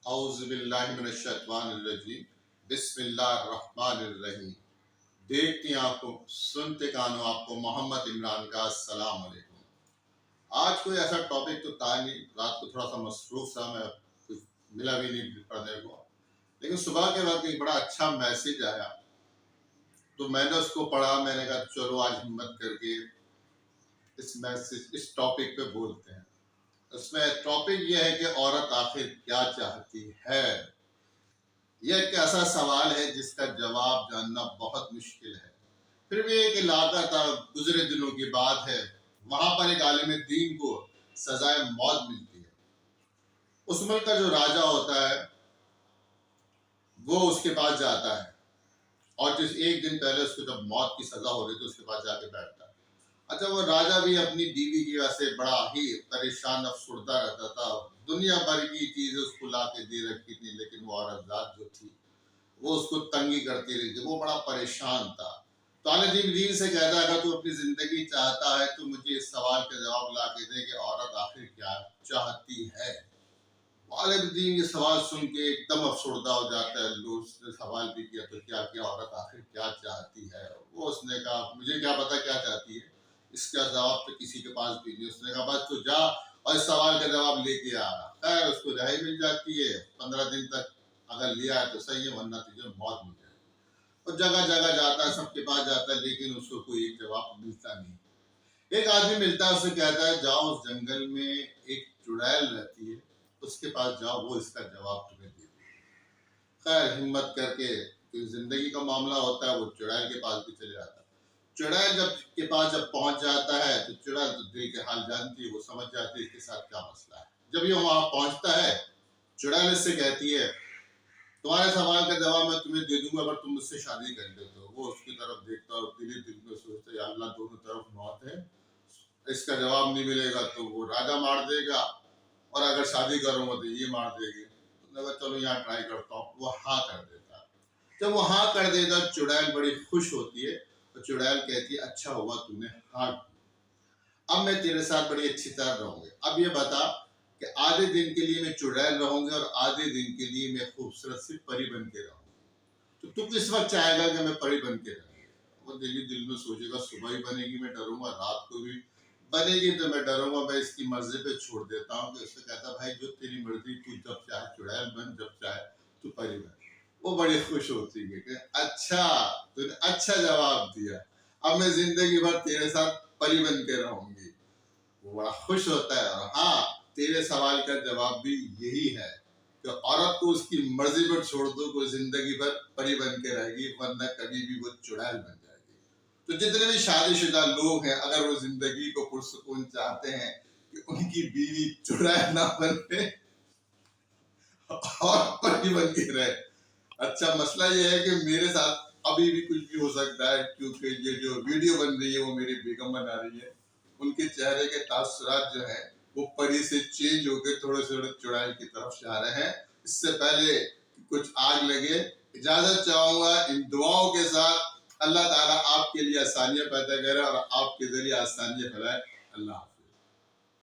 اعوذ باللہ من الشیطان الرجیم بسم اللہ الرحمن الرحیم۔ دیکھتی آنکھوں سنتے کانوں آپ کو محمد عمران کا السلام علیکم۔ آج کوئی ایسا ٹاپک تو تھا نہیں، رات کو تھوڑا سا مصروف تھا، میں کچھ ملا بھی نہیں پڑھنے کو، لیکن صبح کے وقت ایک بڑا اچھا میسج آیا تو میں نے اس کو پڑھا۔ میں نے کہا چلو آج ہمت کر کے اس ٹاپک پہ بولتے ہیں۔ اس میں ٹاپک یہ ہے کہ عورت آخر کیا چاہتی ہے۔ یہ ایک ایسا سوال ہے جس کا جواب جاننا بہت مشکل ہے۔ پھر بھی ایک علاقہ تھا، گزرے دنوں کی بات ہے، وہاں پر ایک عالم دین کو سزائے موت ملتی ہے۔ اس ملک کا جو راجہ ہوتا ہے وہ اس کے پاس جاتا ہے، اور جس ایک دن پہلے اس کو جب موت کی سزا ہو رہی تو اس کے پاس جا کے بیٹھتا ہے۔ اچھا، وہ راجہ بھی اپنی بیوی کی وجہ سے بڑا ہی پریشان افسردہ رہتا تھا، دنیا بھر کی چیزیں اس کو لا کے دے رکھی تھی، لیکن وہ عورت ذات جو تھی وہ اس کو تنگی کرتی رہی تھی، وہ بڑا پریشان تھا۔ تو عالم دین سے کہتا ہے اگر تو اپنی زندگی چاہتا ہے تو مجھے اس سوال کا جواب لا کے دے کہ عورت آخر کیا چاہتی ہے۔ عالم دین یہ سوال سن کے ایک دم افسردہ ہو جاتا ہے۔ لوگ نے سوال بھی کیا تو کیا عورت آخر کیا چاہتی ہے؟ وہ اس نے کہا مجھے کیا پتا کیا چاہتی ہے، اس کا جواب تو کسی کے پاس بھی نہیں۔ اس نے کہا بس تو جا اور اس سوال کا جواب لے کے آ۔ خیر اس کو رہائی مل جاتی ہے، 15 دن تک اگر لیا ہے تو صحیح ہے، ورنہ تجھے موت مل جائے۔ اور جگہ جگہ جاتا ہے، سب کے پاس جاتا ہے، لیکن اس کو کوئی ایک جواب ملتا نہیں۔ ایک آدمی ملتا ہے، اسے کہتا ہے جاؤ اس جنگل میں ایک چڑیل رہتی ہے، اس کے پاس جاؤ، وہ اس کا جواب تمہیں دے دے۔ خیر ہمت کر کے زندگی کا معاملہ ہوتا ہے، وہ چڑیل کے پاس بھی چلے جاتا ہے۔ چڑیل کے پاس جب پہنچ جاتا ہے تو چڑیل تو دل کے حال جانتی ہے، وہ سمجھ جاتی ہے اس کے ساتھ کیا مسئلہ ہے۔ جب یہ وہاں پہنچتا ہے، چڑیل اس سے کہتی ہے تمہارے سوال کا جواب میں تمہیں دے دوں گا اگر تم مجھ سے شادی کر لیتے ہو۔ وہ اس کی طرف دیکھتا اور دل میں سوچتا یا اللہ دونوں طرف موت ہے، اس کا جواب نہیں ملے گا تو وہ راجہ مار دے گا، اور اگر شادی کروں گا تو یہ مار دے گی۔ تو میں چلو یہاں ٹرائی کرتا ہوں۔ وہ ہاں کر دیتا ہے۔ جب وہ ہاں کر دیتا چڑیل بڑی خوش ہوتی ہے، تو چڑیل کہتی ہے اچھا ہوا تم نے ہاں کی، اب میں تیرے ساتھ بڑی اچھی طرح رہوں گی۔ اب یہ بتا کہ آدھے دن کے لیے میں چڑیل رہوں گی اور آدھے دن کے لیے میں خوبصورت سی پری بن کے رہوں گی، تو کس وقت چاہے گا کہ میں پری بن کے رہوں گی؟ وہ دل میں سوچے گا صبح ہی بنے گی میں ڈروں گا، رات کو بھی بنے گی تو میں ڈروں گا، میں اس کی مرضی پہ چھوڑ دیتا ہوں۔ کہ اس سے کہتا بھائی جو تیری مرضی، تو جب چاہے چڑیل بن، جب چاہے تو پری بن۔ وہ بڑی خوش ہوتی ہے کہ اچھا تو نے اچھا جواب دیا، اب میں زندگی بھر تیرے ساتھ پری بن کے رہوں گی۔ وہ بڑا خوش ہوتا ہے۔ اور ہاں تیرے سوال کا جواب بھی یہی ہے کہ عورت کو اس کی مرضی پر چھوڑ دو، وہ زندگی بھر پری بن کے رہے گی، ورنہ کبھی بھی وہ چڑیل بن جائے گی۔ تو جتنے بھی شادی شدہ لوگ ہیں، اگر وہ زندگی کو پرسکون چاہتے ہیں کہ ان کی بیوی چڑیل نہ بنے اور پری بن کے رہے۔ اچھا مسئلہ یہ ہے کہ میرے ساتھ ابھی بھی کچھ بھی ہو سکتا ہے، کیونکہ یہ جو ویڈیو بن رہی ہے وہ میری بیگم بنا رہی ہے۔ ان کے چہرے کے تاثرات جو ہیں وہ پری سے چینج ہو کے تھوڑے تھوڑے چڑیل کی طرف جا رہے ہیں۔ اس سے پہلے کچھ آگ لگے، اجازت چاہوں گا ان دعاؤں کے ساتھ۔ اللہ تعالیٰ آپ کے لیے آسانیاں پیدا کرے اور آپ کے ذریعے آسانیاں پھیلائے۔ اللہ حافظ۔